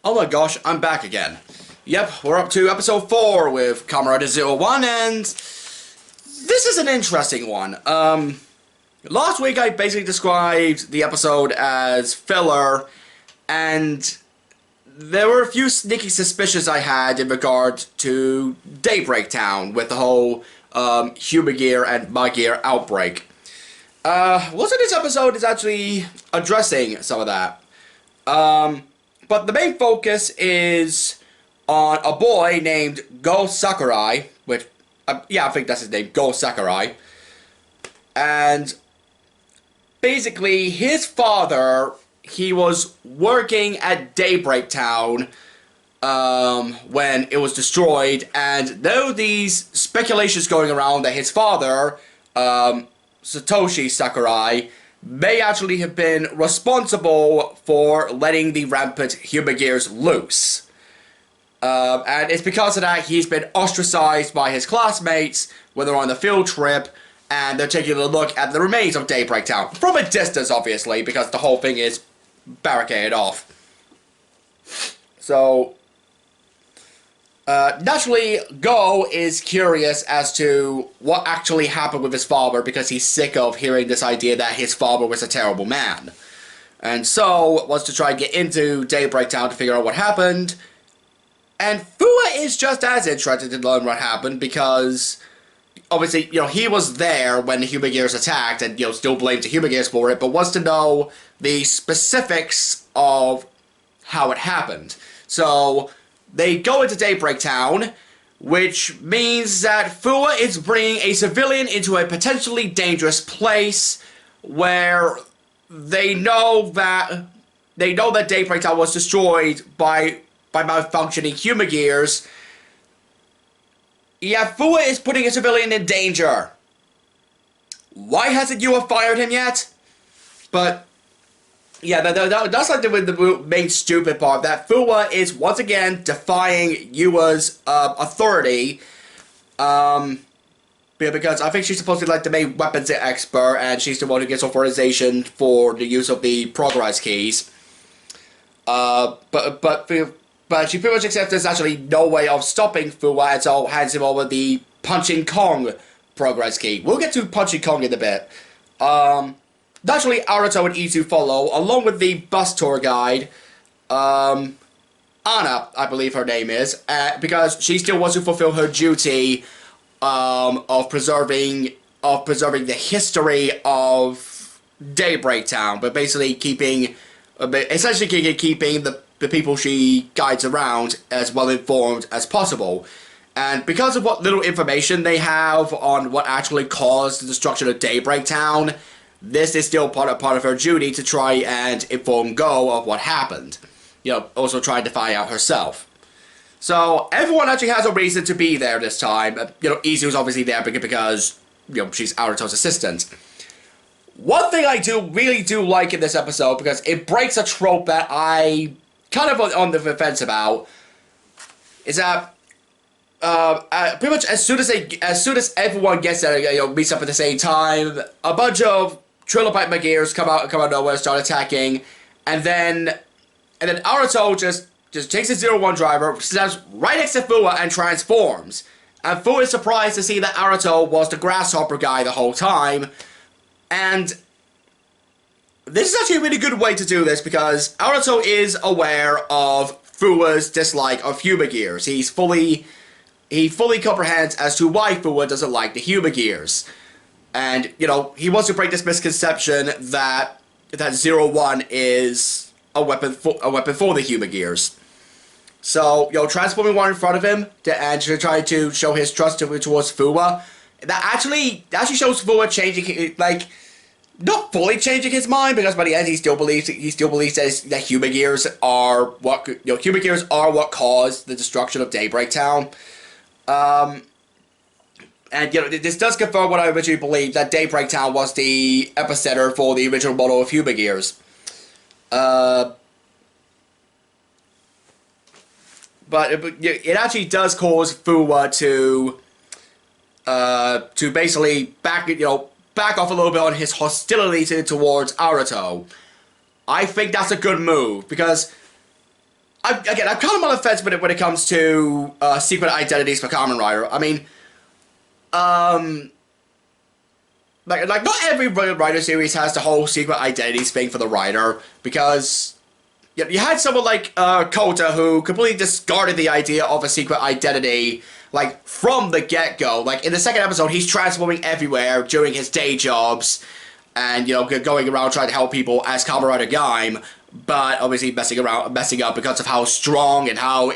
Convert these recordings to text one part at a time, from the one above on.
Oh my gosh, I'm back again. Yep, we're up to episode 4 with Kamen 01, and this is an interesting one. Last week I basically described the episode as filler, and there were a few sneaky suspicions I had in regard to Daybreak Town with the whole Human Gear and My Gear outbreak. Most of this episode is actually addressing some of that. But the main focus is on a boy named Go Sakurai, which, yeah, I think that's his name, Go Sakurai. And basically, his father, he was working at Daybreak Town when it was destroyed, and there were these speculations going around that his father, Satoshi Sakurai, may actually have been responsible for letting the rampant Human Gears loose. And it's because of that he's been ostracized by his classmates when they're on the field trip, and they're taking a look at the remains of Daybreak Town. From a distance, obviously, because the whole thing is barricaded off. So, naturally, Go is curious as to what actually happened with his father because he's sick of hearing this idea that his father was a terrible man. And so, wants to try and get into Daybreak Town to figure out what happened. And Fua is just as interested to learn what happened because, obviously, you know, he was there when the Human Gears attacked and, you know, still blames the Human Gears for it, but wants to know the specifics of how it happened. So, they go into Daybreak Town, which means that Fua is bringing a civilian into a potentially dangerous place where they know that Daybreak Town was destroyed by malfunctioning Human Gears. Yeah, Fua is putting a civilian in danger. Why hasn't Yua fired him yet? But yeah, that's like the main stupid part, that Fua is once again defying Yua's authority, because I think she's supposed to be like the main weapons expert, and she's the one who gets authorization for the use of the progress keys. But she pretty much accepts there's actually no way of stopping Fua, and so hands him over the Punching Kong progress key. We'll get to Punching Kong in a bit. Naturally, Aruto and Izu follow, along with the bus tour guide, Anna, I believe her name is, because she still wants to fulfill her duty of preserving the history of Daybreak Town, but basically keeping the people she guides around as well informed as possible. And because of what little information they have on what actually caused the destruction of Daybreak Town, this is still part of her duty to try and inform Go of what happened. You know, also trying to find out herself. So, everyone actually has a reason to be there this time. You know, Izu's obviously there because, you know, she's Aruto's assistant. One thing I really do like in this episode, because it breaks a trope that I kind of on the fence about, is that pretty much as soon as everyone gets there, you know, meets up at the same time, a bunch of Trilobite Magirs come out of nowhere, start attacking, and then Aruto just takes his 01 driver, stands right next to Fua, and transforms. And Fua is surprised to see that Aruto was the grasshopper guy the whole time. And this is actually a really good way to do this, because Aruto is aware of Fua's dislike of Human Gears. He fully comprehends as to why Fua doesn't like the Human Gears. And, you know, he wants to break this misconception that 01 is a weapon for the Human Gears. So, you know, transforming one in front of him to try to show his trust towards Fua. That actually shows Fua changing, like, not fully changing his mind, because by the end he still believes that Human Gears are what caused the destruction of Daybreak Town. And, you know, this does confirm what I originally believed, that Daybreak Town was the epicenter for the original model of Human Gears. But it actually does cause Fua to basically back off a little bit on his hostility towards Aruto. I think that's a good move, because I'm kind of on the fence when it comes to secret identities for Kamen Rider. I mean, like not every Rider series has the whole secret identities thing for the writer, because you had someone like Kota who completely discarded the idea of a secret identity, like, from the get-go. Like, in the second episode, he's transforming everywhere during his day jobs, and, you know, going around trying to help people as Kamen Rider Gaim, but obviously messing up because of how strong and how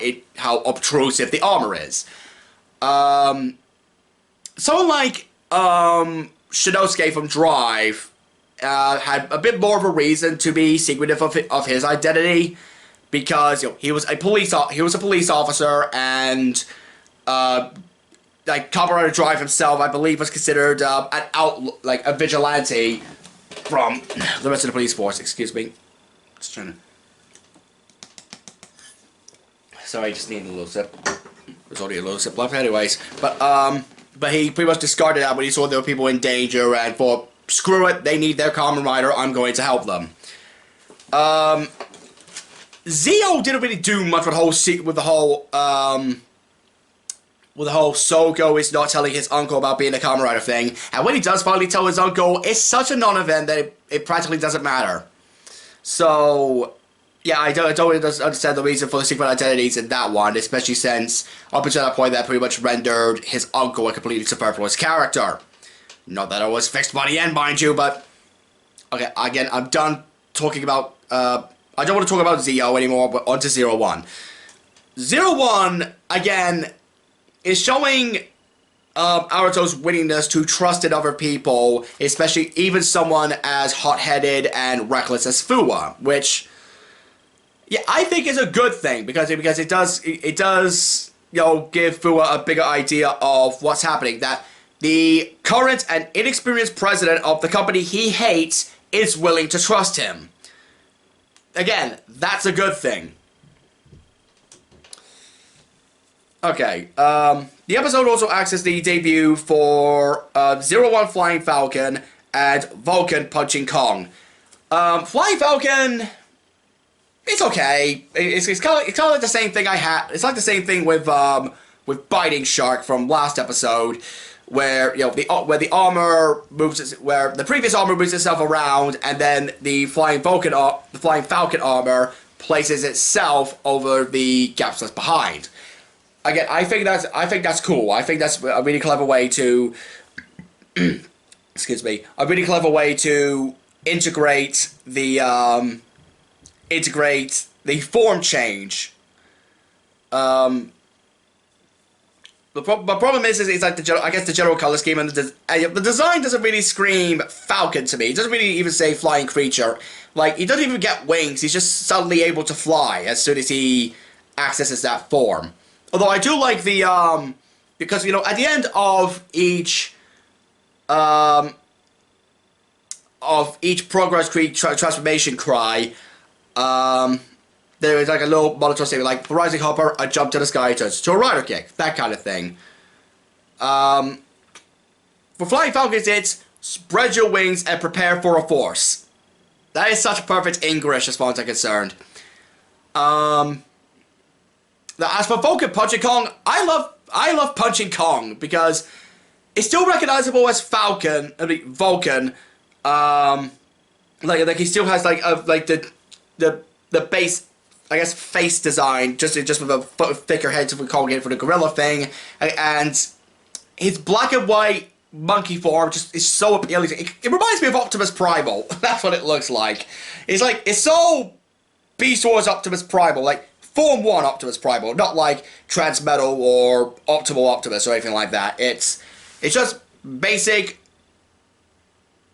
obtrusive the armor is. Someone like Shinosuke from Drive had a bit more of a reason to be secretive of his identity, because, you know, he was a police officer, and like, Kamen Rider Drive himself, I believe, was considered a vigilante from the rest of the police force. Excuse me. Just trying to. Sorry, just needing a little sip. There's only a little sip left, anyways. But he pretty much discarded that when he saw there were people in danger, and thought, screw it, they need their Kamen Rider, I'm going to help them. Zio didn't really do much with the whole Soko is not telling his uncle about being a Kamen Rider thing, and when he does finally tell his uncle, it's such a non-event that it practically doesn't matter. So, yeah, I don't really understand the reason for the secret identities in that one, especially since up until that point that pretty much rendered his uncle a completely superfluous character. Not that it was fixed by the end, mind you, but okay, again, I'm done talking about, I don't want to talk about Zio anymore, but on to 01. 01, again, is showing Aruto's willingness to trust in other people, especially even someone as hot-headed and reckless as Fuwa, which, yeah, I think is a good thing, because it does, you know, give Fuwa a bigger idea of what's happening, that the current and inexperienced president of the company he hates is willing to trust him. Again, that's a good thing. Okay, the episode also acts as the debut for 01 Flying Falcon and Vulcan Punching Kong. Flying Falcon, it's okay. It's kind of like the same thing I had. It's like the same thing with Biting Shark from last episode, where, you know, where the previous armor moves itself around, and then the Flying Falcon armor places itself over the gaps left behind. Again, I think that's cool. I think that's a really clever way to excuse me, a really clever way to integrate the form change. The problem is like the general color scheme, and the design doesn't really scream Falcon to me. It doesn't really even say flying creature. Like, he doesn't even get wings. He's just suddenly able to fly as soon as he accesses that form. Although I do like the because, you know, at the end of each progress transformation cry, there is like a little monitor statement like, for Rising Hopper, a jump to the sky turns to a rider kick, that kind of thing. For Flying Falcons, it's spread your wings and prepare for a force. That is such perfect English as far as I'm concerned. As for Vulcan Punching Kong, I love Punching Kong because it's still recognizable as Falcon. I mean, Vulcan. Like he still has like the base, I guess, face design, just with a thicker head, so we call it for the gorilla thing, and his black and white monkey form just is so appealing. It reminds me of Optimus Primal. That's what it looks like. It's so Beast Wars Optimus Primal, like Form 1 Optimus Primal, not like Transmetal or Optimal Optimus or anything like that. It's just basic,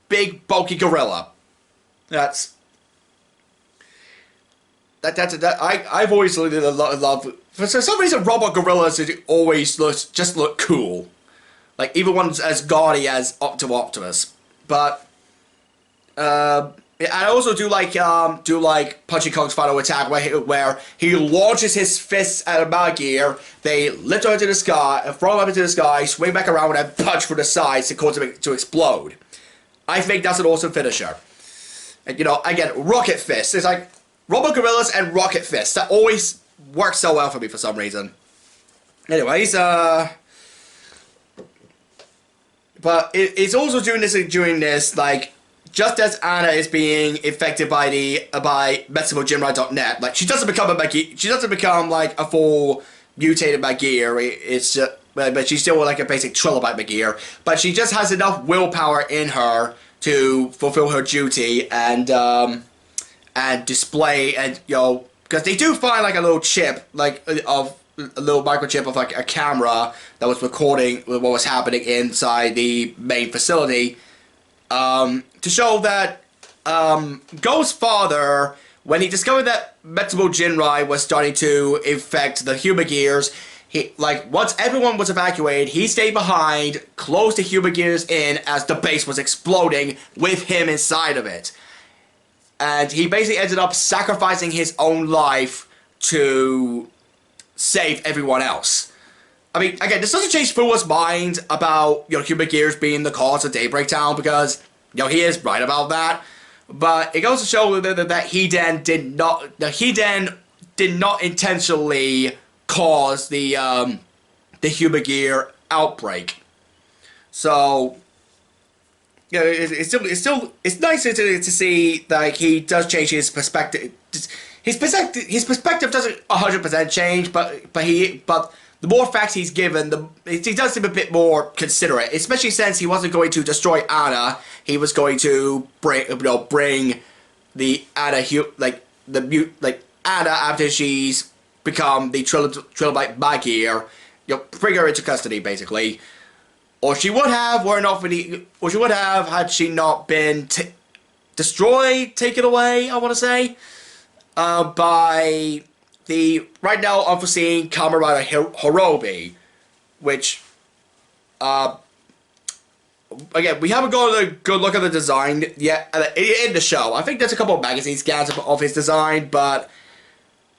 big, bulky gorilla. I've always loved. For some reason, robot gorillas always look cool. Like, even ones as gaudy as Optimal Optimus. But I also do like Punching Kong's final attack, where he launches his fists at a Magir, they lift him into the sky, throw him up into the sky, swing back around and punch from the sides to cause him to explode. I think that's an awesome finisher. And, you know, again, Rocket Fist. It's like, Robo Gorillas and Rocket Fists. That always works so well for me for some reason. Anyways, but it's also during this, like, just as Anna is being infected by MetsumoJinrai.net, like, she doesn't become like a full mutated Magear. It's just, but she's still like a basic trilobite Magear. But she just has enough willpower in her to fulfill her duty and display, and because they do find like a little chip, like of a little microchip of like a camera that was recording what was happening inside the main facility, to show that Go's father, when he discovered that Metsubo Jinrai was starting to infect the Humagears, once everyone was evacuated, he stayed behind, closed the Humagears in as the base was exploding with him inside of it. And he basically ended up sacrificing his own life to save everyone else. I mean, again, this doesn't change Fuwa's mind about, Humagears being the cause of Daybreak Town, because, he is right about that. But it goes to show that he did not intentionally cause the Humagear outbreak. So, it's nice to see that he does change his perspective. His perspective doesn't 100% change, but the more facts he's given, he does seem a bit more considerate. Especially since he wasn't going to destroy Anna, he was going to bring the Anna Anna after she's become the Trilobite Magear, bring her into custody basically, or she would have, had she not been destroyed, taken away. I want to say. By the right now unforeseen Kamen Rider Hirobi, which, again, we haven't got a good look at the design yet in the show. I think there's a couple of magazine scans of his design, but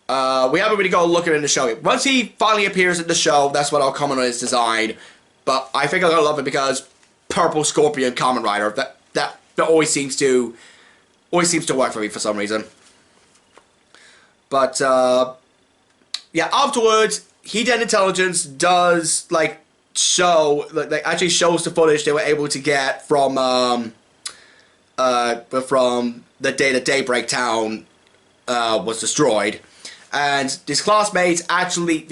we haven't really got a look at it in the show yet. Once he finally appears in the show, that's when I'll comment on his design. But I think I'm gonna love it because Purple Scorpion Kamen Rider, that always seems to work for me for some reason. But, yeah, afterwards, Hiden Intelligence does, actually shows the footage they were able to get from the day that Daybreak Town, was destroyed. And his classmates actually,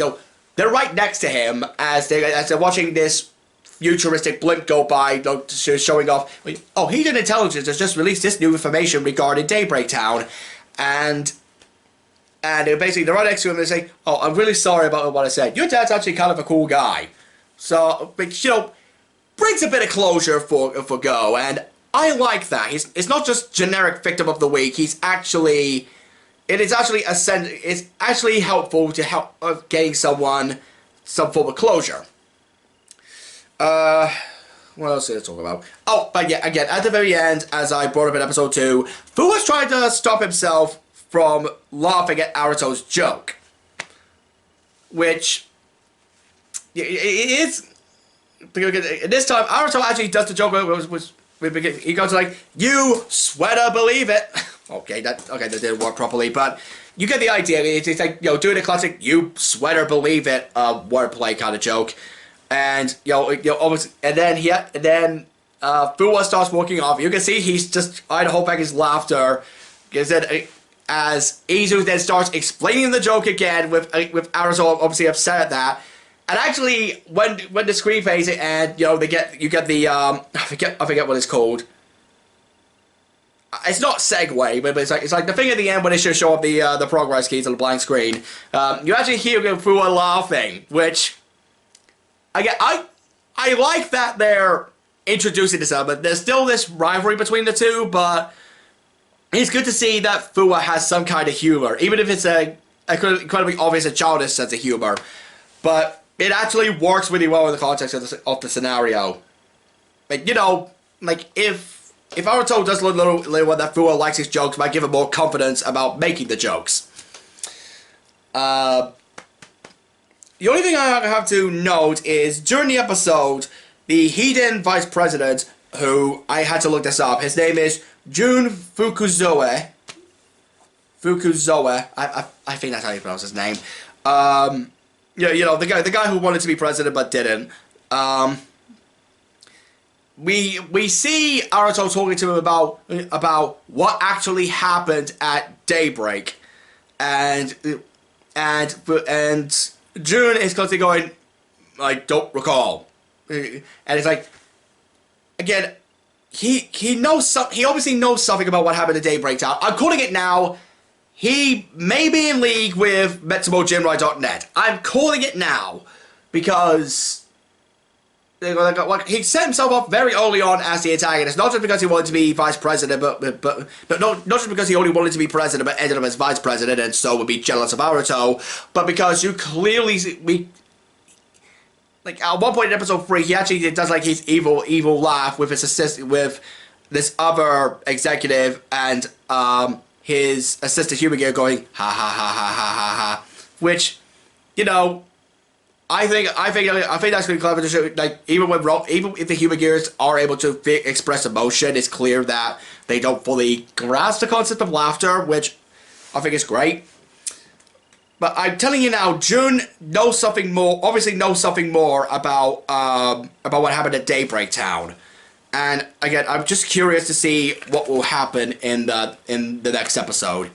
they're right next to him as they're watching this futuristic blimp go by, showing off, Hiden Intelligence has just released this new information regarding Daybreak Town. And basically, they're right next to him and they say, I'm really sorry about what I said. Your dad's actually kind of a cool guy. So, brings a bit of closure for Go, and I like that. It's not just generic victim of the week. It's actually helpful to help getting someone some form of closure. What else did I talk about? Oh, but yeah, again, at the very end, as I brought up in episode 2, Fu was trying to stop himself from laughing at Aruto's joke, which it is, because this time Aruto actually does the joke. He goes like, "You sweater believe it." okay, that didn't work properly, but you get the idea. It's like doing a classic "you sweater believe it" wordplay kind of joke, and almost, and then Fuwa starts walking off. You can see he's just trying to hold back his laughter, because then, as Izu then starts explaining the joke again, with Aruto obviously upset at that. And actually, when the screen fades and you get the I forget what it's called. It's not segue, but it's like the thing at the end when they show up the progress keys on the blank screen. You actually hear Fuwa laughing, which again I like that they're introducing this element. There's still this rivalry between the two, but it's good to see that Fuwa has some kind of humor, even if it's a incredibly obvious and childish sense of humor. But it actually works really well in the context of the scenario. Like, if Aruto does a little that Fuwa likes his jokes, might give him more confidence about making the jokes. The only thing I have to note is, during the episode, the Hiden Vice President, who I had to look this up, his name is Jun Fukuzoe. Fukuzawa. I think that's how you pronounce his name. The guy who wanted to be president but didn't. We see Naruto talking to him about what actually happened at daybreak, and Jun is constantly going, like, don't recall, and it's like, again, he knows he obviously knows something about what happened at Daybreak Town. I'm calling it now. He may be in league with MetsumoJinrai.net. I'm calling it now because he set himself up very early on as the antagonist, not just because he wanted to be vice president, but not just because he only wanted to be president, but ended up as vice president, and so would be jealous of Naruto, but because you clearly like at one point in episode 3, he actually does like his evil laugh with his with this other executive and his assistant Human going ha ha ha ha ha ha ha, which, you know, I think that's really clever to show. Like, even if the Human Gears are able to express emotion, it's clear that they don't fully grasp the concept of laughter, which I think is great. But I'm telling you now, Jun knows something more. Obviously, knows something more about what happened at Daybreak Town, and again, I'm just curious to see what will happen in the next episode.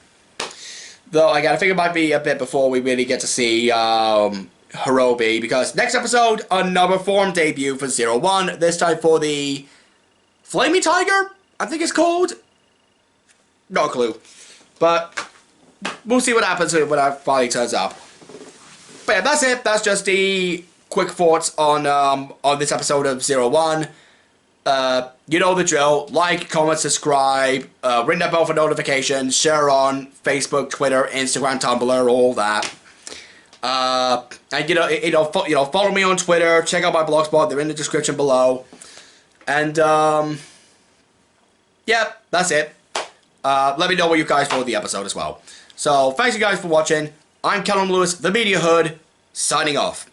Though again, I think it might be a bit before we really get to see Hirobi, because next episode, another form debut for 01, this time for the Flaming Tiger, I think it's called? No clue. But we'll see what happens when that finally turns up. But yeah, that's it. That's just the quick thoughts on this episode of 01. You know the drill. Like, comment, subscribe, ring that bell for notifications, share on Facebook, Twitter, Instagram, Tumblr, all that. And follow me on Twitter, check out my blogspot, they're in the description below. And yeah, that's it. Let me know what you guys thought of the episode as well. So, thanks you guys for watching. I'm Callum Lewis, the Media Hood, signing off.